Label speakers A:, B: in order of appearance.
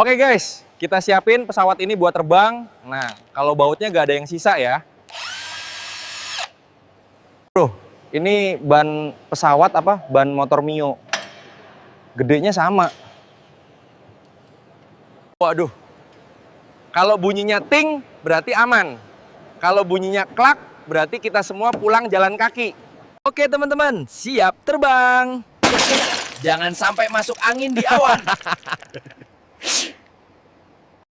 A: Oke guys, kita siapin pesawat ini buat terbang. Nah, kalau bautnya gak ada yang sisa ya. Bro, ini ban pesawat apa? Ban motor Mio. Gedenya sama. Waduh. Kalau bunyinya ting, berarti aman. Kalau bunyinya klak, berarti kita semua pulang jalan kaki.
B: Oke teman-teman, siap terbang. Jangan sampai masuk angin di awan.